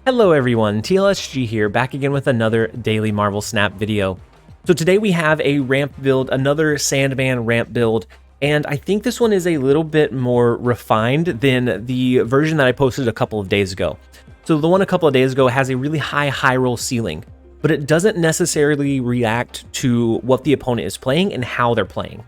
Hello everyone, TLSG here, back again with another Daily Marvel Snap video. So today we have a ramp build, another Sandman ramp build, and I think this one is a little bit more refined than the version that I posted a couple of days ago. So the one a couple of days ago has a really high roll ceiling, but it doesn't necessarily react to what the opponent is playing and how they're playing.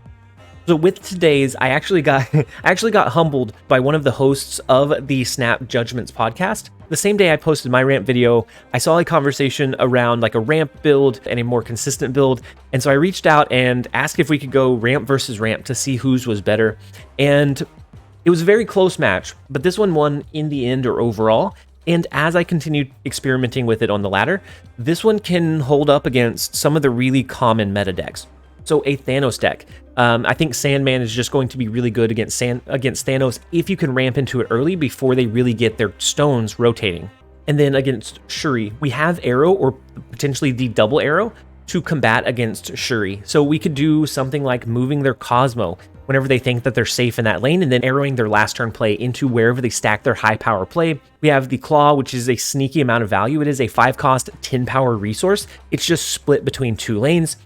So with today's, I actually got humbled by one of the hosts of the Snap Judgments podcast. The same day I posted my ramp video, I saw a conversation around like a ramp build and a more consistent build. And so I reached out and asked if we could go ramp versus ramp to see whose was better. And it was a very close match, but this one won in the end or overall. And as I continued experimenting with it on the ladder, this one can hold up against some of the really common meta decks. So a Thanos deck. I think Sandman is just going to be really good against Thanos if you can ramp into it early before they really get their stones rotating. And then against Shuri, we have Arrow or potentially the double Arrow to combat against Shuri. So we could do something like moving their Cosmo whenever they think that they're safe in that lane, and then arrowing their last turn play into wherever they stack their high power play. We have the Claw, which is a sneaky amount of value. It is a 5 cost, 10 power resource. It's just split between 2 lanes.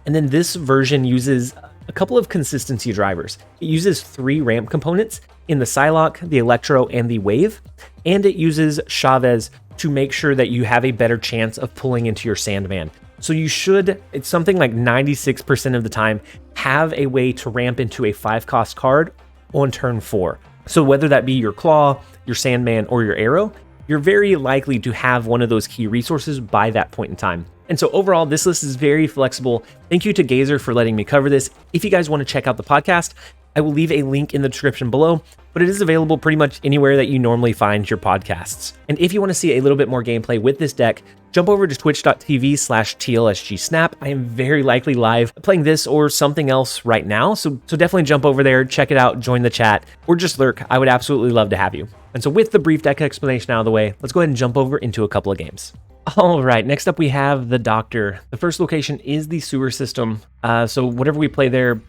And then this version uses a couple of consistency drivers. It uses 3 ramp components in the Psylocke, the Electro, and the Wave. And it uses Chavez to make sure that you have a better chance of pulling into your Sandman. So you should, it's something like 96% of the time, have a way to ramp into a 5 cost card on turn 4. So whether that be your Claw, your Sandman, or your Arrow, you're very likely to have one of those key resources by that point in time. And so overall, this list is very flexible. Thank you to Gazer for letting me cover this. If you guys want to check out the podcast, I will leave a link in the description below, but it is available pretty much anywhere that you normally find your podcasts. And if you want to see a little bit more gameplay with this deck, jump over to twitch.tv/TLSG Snap. I am very likely live playing this or something else right now. So definitely jump over there, check it out, join the chat, or just lurk. I would absolutely love to have you. And so with the brief deck explanation out of the way, let's go ahead and jump over into a couple of games. All right, next up we have the Doctor. The first location is the sewer system. So whatever we play there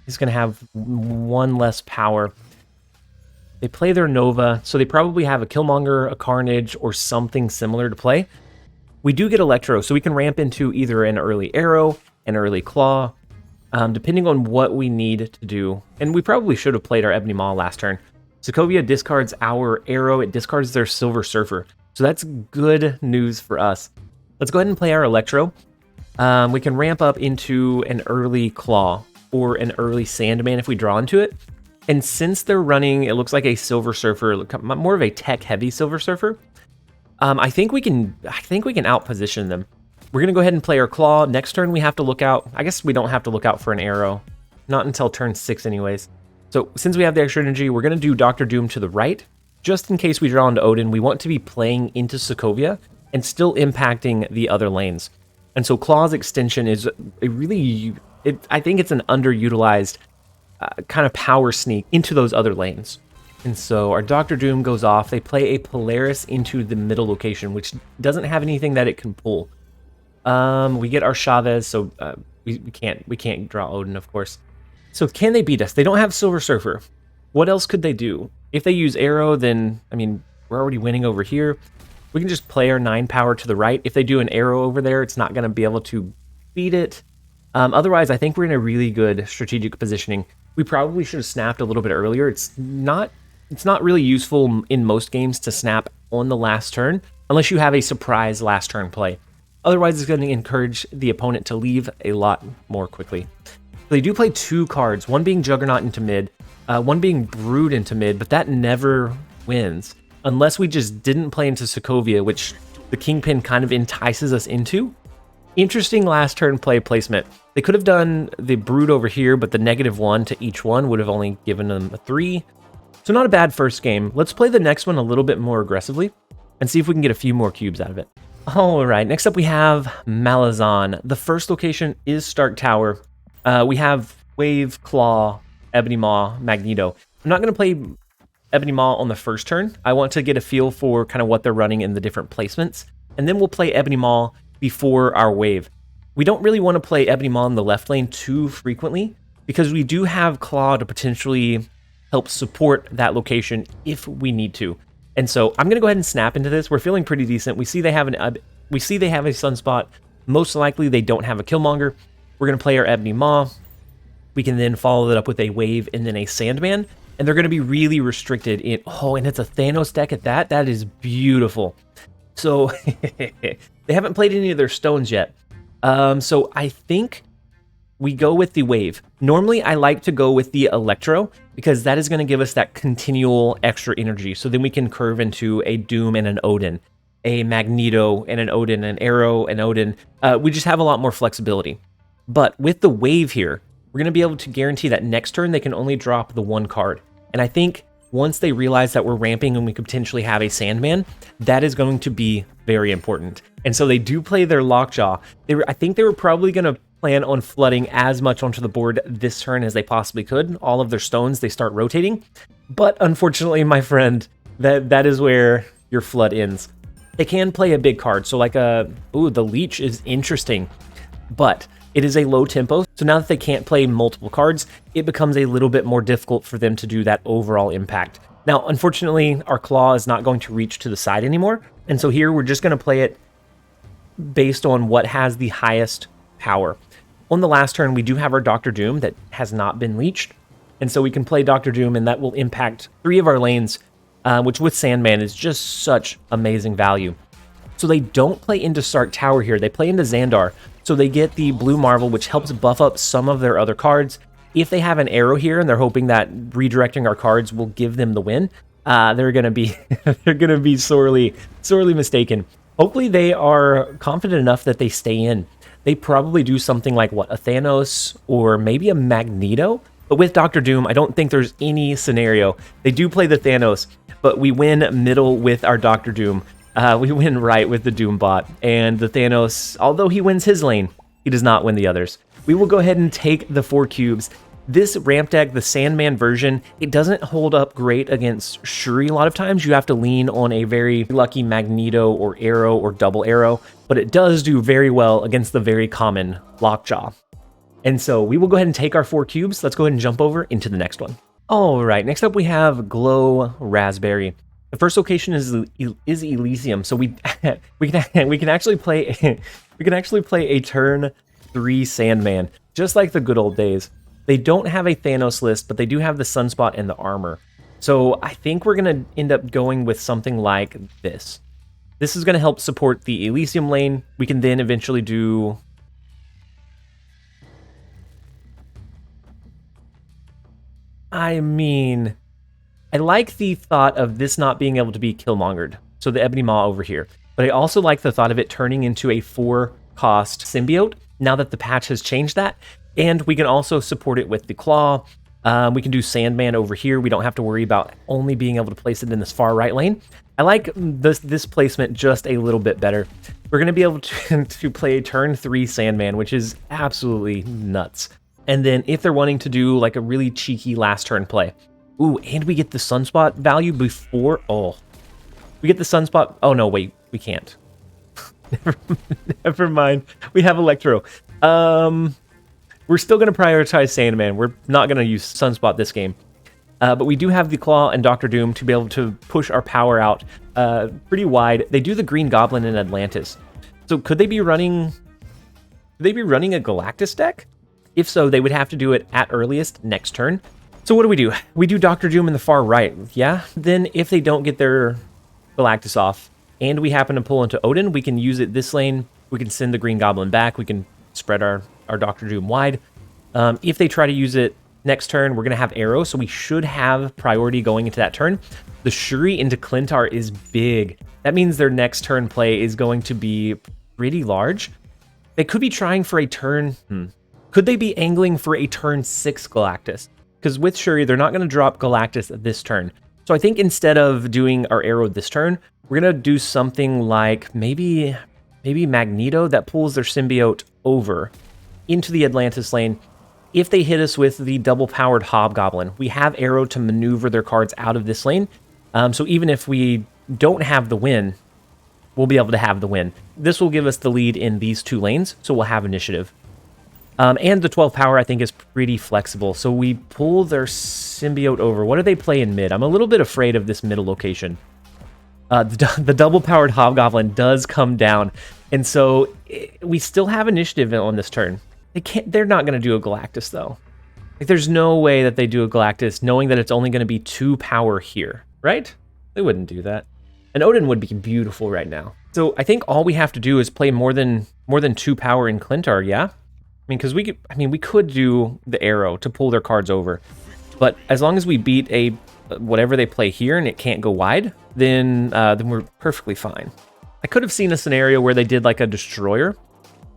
is going to have 1 less power. They play their Nova, so they probably have a Killmonger, a Carnage, or something similar to play. We do get Electro, so we can ramp into either an early Arrow, an early Claw, depending on what we need to do. And we probably should have played our Ebony Maw last turn. Sokovia discards our Arrow, it discards their Silver Surfer. So that's good news for us. Let's go ahead and play our Electro. We can ramp up into an early Claw or an early Sandman if we draw into it. And since they're running, it looks like a Silver Surfer, more of a tech-heavy Silver Surfer. I think we can outposition them. We're gonna go ahead and play our Claw. Next turn we have to look out. I guess we don't have to look out for an Arrow, not until turn 6 anyways. So since we have the extra energy, we're gonna do Dr. Doom to the right. Just in case we draw into Odin, we want to be playing into Sokovia and still impacting the other lanes. And so Claw's extension is a really, I think it's an underutilized kind of power sneak into those other lanes. And so our Dr. Doom goes off. They play a Polaris into the middle location, which doesn't have anything that it can pull. We get our Chavez, so we can't draw Odin, of course. So can they beat us? They don't have Silver Surfer. What else could they do? If they use Arrow, then, I mean, we're already winning over here. We can just play our 9 power to the right. If they do an Arrow over there, it's not going to be able to beat it. Otherwise, I think we're in a really good strategic positioning. We probably should have snapped a little bit earlier. It's not really useful in most games to snap on the last turn, unless you have a surprise last turn play. Otherwise, it's going to encourage the opponent to leave a lot more quickly. They do play 2 cards, one being Juggernaut into mid, one being Brood into mid, but that never wins. Unless we just didn't play into Sokovia, which the Kingpin kind of entices us into. Interesting last turn play placement. They could have done the Brood over here, but the -1 to each one would have only given them a 3. So not a bad first game. Let's play the next one a little bit more aggressively and see if we can get a few more cubes out of it. All right, next up we have Malazan. The first location is Stark Tower. We have Wave, Claw, Ebony Maw, Magneto. I'm not going to play Ebony Maw on the first turn. I want to get a feel for kind of what they're running in the different placements. And then we'll play Ebony Maw before our Wave. We don't really want to play Ebony Maw in the left lane too frequently because we do have Claw to potentially help support that location if we need to. And so I'm going to go ahead and snap into this. We're feeling pretty decent. We see they have a Sunspot. Most likely they don't have a Killmonger. We're going to play our Ebony Maw. We can then follow it up with a Wave and then a Sandman. And they're going to be really restricted in... Oh, and it's a Thanos deck at that. That is beautiful. So they haven't played any of their stones yet. So I think we go with the Wave. Normally, I like to go with the Electro because that is going to give us that continual extra energy. So then we can curve into a Doom and an Odin, a Magneto and an Odin, an Arrow and Odin. We just have a lot more flexibility. But with the Wave here, we're going to be able to guarantee that next turn they can only drop the one card. And I think once they realize that we're ramping and we could potentially have a Sandman, that is going to be very important. And so they do play their Lockjaw. I think they were probably going to plan on flooding as much onto the board this turn as they possibly could. All of their stones, they start rotating. But unfortunately, my friend, that is where your flood ends. They can play a big card. So like the Leech is interesting, but it is a low tempo. So now that they can't play multiple cards, it becomes a little bit more difficult for them to do that overall impact. Now, unfortunately, our Claw is not going to reach to the side anymore. And so here we're just going to play it based on what has the highest power. On the last turn, we do have our Dr. Doom that has not been leached. And so we can play Dr. Doom and that will impact 3 of our lanes, which with Sandman is just such amazing value. So they don't play into Stark Tower here. They play into Xandar. So they get the Blue Marvel, which helps buff up some of their other cards. If they have an Arrow here and they're hoping that redirecting our cards will give them the win, they're gonna be sorely mistaken. Hopefully they are confident enough that they stay in. They probably do something like what, a Thanos or maybe a Magneto. But with Dr. Doom, I don't think there's any scenario. They do play the Thanos, but we win middle with our Dr. Doom. We win right with the Doom bot, and the Thanos, although he wins his lane, he does not win the others. We will go ahead and take the 4 cubes. This ramp deck, the Sandman version, it doesn't hold up great against Shuri a lot of times. You have to lean on a very lucky Magneto or Arrow or Double Arrow, but it does do very well against the very common Lockjaw. And so we will go ahead and take our 4 cubes. Let's go ahead and jump over into the next one. All right, next up we have Glow Raspberry. The first location is Elysium, so we can actually play a turn 3 Sandman, just like the good old days. They don't have a Thanos list, but they do have the Sunspot and the armor. So I think we're gonna end up going with something like this. This is gonna help support the Elysium lane. We can then eventually do... I mean, I like the thought of this not being able to be Killmongered, so the Ebony Maw over here. But I also like the thought of it turning into a 4-cost symbiote, now that the patch has changed that. And we can also support it with the Claw. We can do Sandman over here. We don't have to worry about only being able to place it in this far right lane. I like this placement just a little bit better. We're going to be able to play a turn 3 Sandman, which is absolutely nuts. And then if they're wanting to do like a really cheeky last turn play. Ooh, and we get the Sunspot value before... Oh, we get the Sunspot... Oh, no, wait, we can't. Never mind. We have Electro. We're still going to prioritize Sandman. We're not going to use Sunspot this game. But we do have the Claw and Dr. Doom to be able to push our power out pretty wide. They do the Green Goblin in Atlantis. So could they be running... Could they be running a Galactus deck? If so, they would have to do it at earliest next turn. So what do? We do Dr. Doom in the far right, yeah? Then if they don't get their Galactus off, and we happen to pull into Odin, we can use it this lane. We can send the Green Goblin back. We can spread our Dr. Doom wide. If they try to use it next turn, we're going to have Arrow, so we should have priority going into that turn. The Shuri into Clintar is big. That means their next turn play is going to be pretty large. They could be trying for a turn... Could they be angling for a turn 6 Galactus? Because with Shuri, they're not going to drop Galactus this turn. So I think instead of doing our Arrow this turn, we're going to do something like maybe Magneto that pulls their symbiote over into the Atlantis lane. If they hit us with the double-powered Hobgoblin, we have Arrow to maneuver their cards out of this lane. So even if we don't have the win, we'll be able to have the win. This will give us the lead in these 2 lanes, so we'll have initiative. And the 12 power, I think, is pretty flexible. So we pull their symbiote over. What do they play in mid? I'm a little bit afraid of this middle location. The double powered Hobgoblin does come down, and so we still have initiative on this turn. They're not going to do a Galactus though. Like, there's no way that they do a Galactus knowing that it's only going to be 2 power here, right? They wouldn't do that. And Odin would be beautiful right now. So I think all we have to do is play more than 2 power in Clintar, yeah? I mean, because we could do the arrow to pull their cards over, but as long as we beat whatever they play here and it can't go wide, then we're perfectly fine. I could have seen a scenario where they did like a destroyer,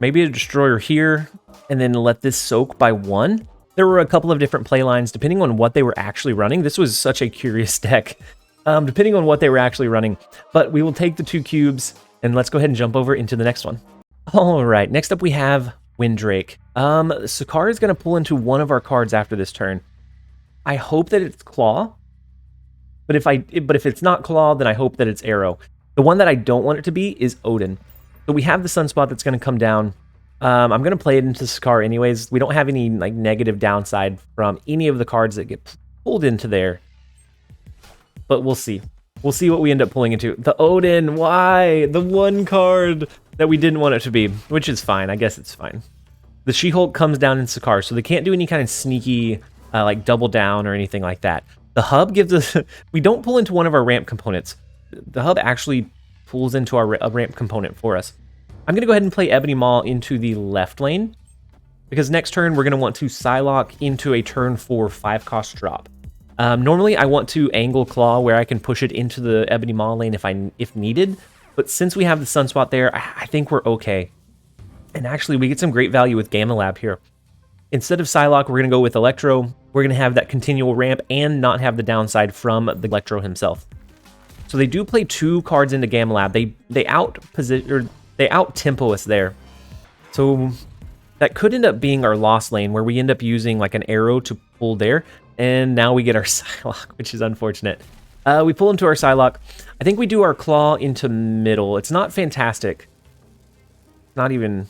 maybe a destroyer here, and then let this soak by 1. There were a couple of different play lines depending on what they were actually running. This was such a curious deck, depending on what they were actually running. But we will take the 2 cubes and let's go ahead and jump over into the next one. All right, next up we have Windrake. Sakara is going to pull into one of our cards after this turn. I hope that it's Claw, but if it's not Claw, then I hope that it's Arrow. The one that I don't want it to be is Odin. So we have the Sunspot that's going to come down. I'm going to play it into Sakara anyways. We don't have any like negative downside from any of the cards that get pulled into there. But we'll see. We'll see what we end up pulling into. The Odin, why? The one card that we didn't want it to be, which is fine. I guess it's fine. The She-Hulk comes down in Sakara, so they can't do any kind of sneaky like double down or anything like that. The hub gives us... we don't pull into one of our ramp components. The hub actually pulls into a ramp component for us. I'm going to go ahead and play Ebony Maw into the left lane, because next turn we're going to want to Psylocke into a turn 4 5-cost drop. Normally I want to angle Claw where I can push it into the Ebony Maw lane if needed, but since we have the Sunspot there, I think we're okay. And actually we get some great value with Gamma Lab here. Instead of Psylocke, we're going to go with Electro. We're going to have that continual ramp and not have the downside from the Electro himself. So they do play 2 cards into Gamma Lab. They out tempo us there. So that could end up being our lost lane where we end up using like an arrow to pull there. And now we get our Psylocke, which is unfortunate. We pull into our Psylocke. I think we do our Claw into middle. It's not fantastic. Not even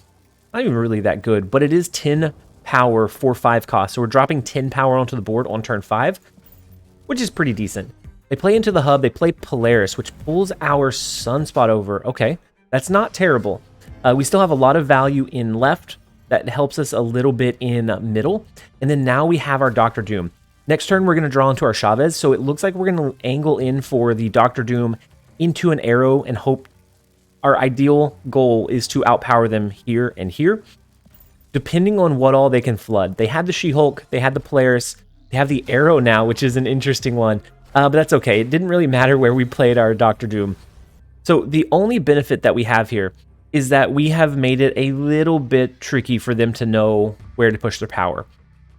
really that good, but it is 10 power for 5 cost. So we're dropping 10 power onto the board on turn 5, which is pretty decent. They play into the hub. They play Polaris, which pulls our Sunspot over. Okay. That's not terrible. We still have a lot of value in left. That helps us a little bit in middle. And then now we have our Doctor Doom. Next turn, we're going to draw into our Chavez. So it looks like we're going to angle in for the Doctor Doom into an arrow and hope our ideal goal is to outpower them here and here, depending on what all they can flood. They had the She-Hulk. They had the Polaris. They have the arrow now, which is an interesting one. But that's okay. It didn't really matter where we played our Doctor Doom. So the only benefit that we have here is that we have made it a little bit tricky for them to know where to push their power.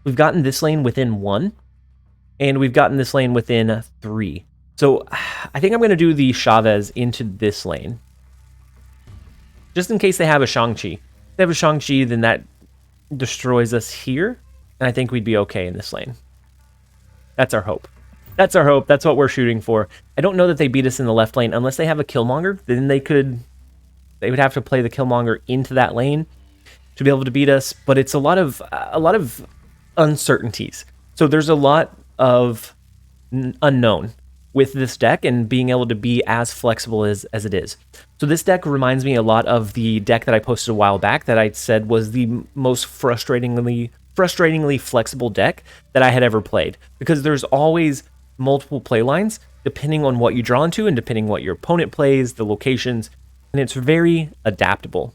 We've gotten this lane within 1, and we've gotten this lane within 3. So I think I'm going to do the Chavez into this lane, just in case they have a Shang-Chi. If they have a Shang-Chi, then that destroys us here, and I think we'd be okay in this lane. That's our hope. That's our hope. That's what we're shooting for. I don't know that they beat us in the left lane unless they have a Killmonger. Then they would have to play the Killmonger into that lane to be able to beat us. But it's a lot of uncertainties. So there's a lot of unknown with this deck and being able to be as flexible as it is. So this deck reminds me a lot of the deck that I posted a while back that I said was the most frustratingly flexible deck that I had ever played, because there's always multiple play lines depending on what you draw into and depending what your opponent plays, the locations, and it's very adaptable.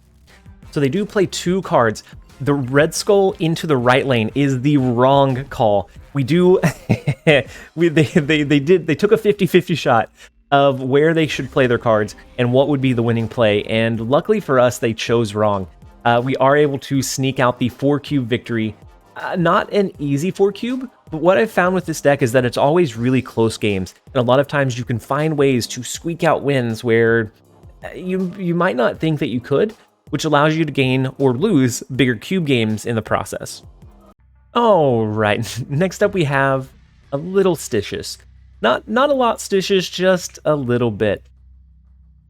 So they do play 2 cards. The Red Skull into the right lane is the wrong call. We do they took a 50-50 shot of where they should play their cards and what would be the winning play, and luckily for us they chose wrong. We are able to sneak out the 4-cube victory. Not an easy 4-cube, but what I've found with this deck is that it's always really close games, and a lot of times you can find ways to squeak out wins where you might not think that you could, which allows you to gain or lose bigger cube games in the process. All right, next up we have a little Stitious. Not a lot Stitious, just a little bit.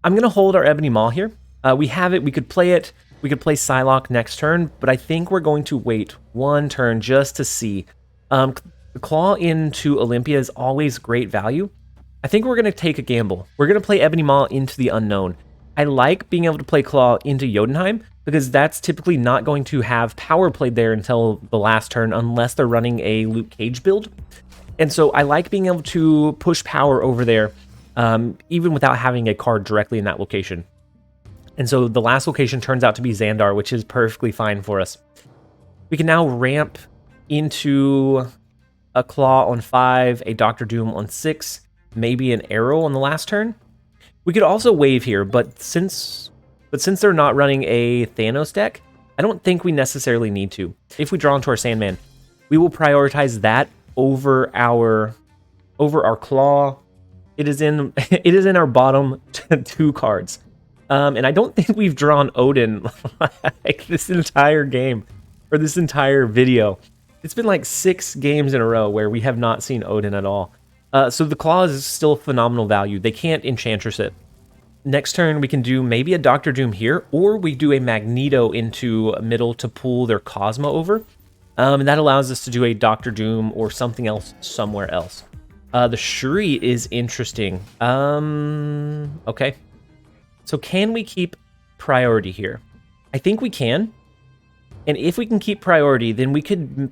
I'm going to hold our Ebony Maw here. We have it, we could play it. We could play Psylocke next turn, but I think we're going to wait 1 turn just to see. The Claw into Olympia is always great value, I think we're going to take a gamble. We're going to play Ebony Maw into the unknown. I like being able to play Claw into Jotunheim because that's typically not going to have power played there until the last turn unless they're running a Luke Cage build. And so I like being able to push power over there even without having a card directly in that location. And so the last location turns out to be Xandar, which is perfectly fine for us. We can now ramp into a Claw on 5, a Doctor Doom on 6, maybe an Arrow on the last turn. We could also wave here, but since they're not running a Thanos deck, I don't think we necessarily need to. If we draw into our Sandman, we will prioritize that over our Claw. It is in our bottom 2 cards. And I don't think we've drawn Odin like this entire game or this entire video. It's been like 6 games in a row where we have not seen Odin at all. So the Claw is still phenomenal value. They can't Enchantress it. Next turn, we can do maybe a Doctor Doom here, or we do a Magneto into middle to pull their Cosmo over. And that allows us to do a Doctor Doom or something else somewhere else. The Shuri is interesting. Okay. So can we keep priority here? I think we can. And if we can keep priority, then we could...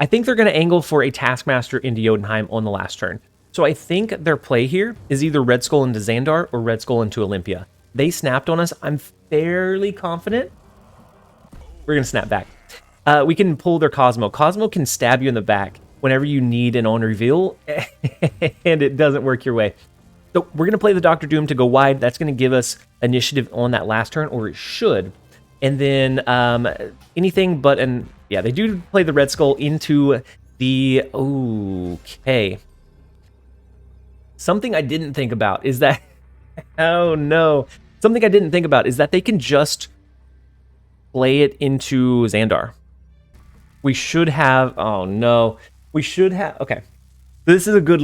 I think they're going to angle for a Taskmaster into Jotunheim on the last turn. So I think their play here is either Red Skull into Xandar or Red Skull into Olympia. They snapped on us. I'm fairly confident. We're going to snap back. We can pull their Cosmo. Cosmo can stab you in the back whenever you need an on reveal, and it doesn't work your way. So we're going to play the Doctor Doom to go wide. That's going to give us initiative on that last turn, or it should. And then anything but an... Yeah, they do play the Red Skull into the... Okay. Something I didn't think about is that... Oh, no. Something I didn't think about is that they can just play it into Xandar. We should have... Oh, no. We should have... Okay. This is a good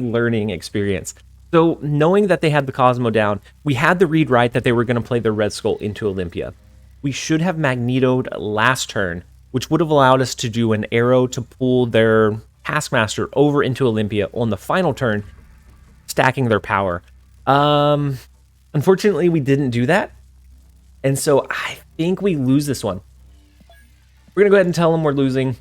learning experience. So, knowing that they had the Cosmo down, we had the read right that they were going to play the Red Skull into Olympia. We should have Magnetoed last turn, which would have allowed us to do an Arrow to pull their Taskmaster over into Olympia on the final turn, stacking their power. Unfortunately, we didn't do that, and so I think we lose this one. We're going to go ahead and tell them we're losing.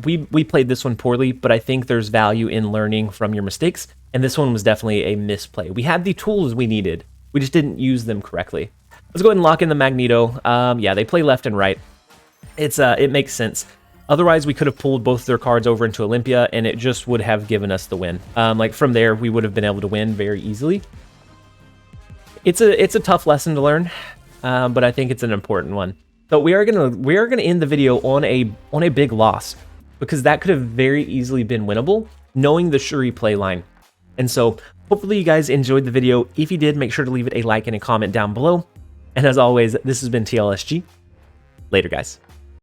We played this one poorly, but I think there's value in learning from your mistakes, and this one was definitely a misplay. We had the tools we needed. We just didn't use them correctly. Let's go ahead and lock in the Magneto. Yeah, they play left and right. It makes sense. Otherwise, we could have pulled both their cards over into Olympia, and it just would have given us the win. Like from there, we would have been able to win very easily. It's a tough lesson to learn, but I think it's an important one. So we are gonna end the video on a big loss, because that could have very easily been winnable, knowing the Shuri play line. And so hopefully you guys enjoyed the video. If you did, make sure to leave it a like and a comment down below. And as always, this has been TLSG. Later, guys.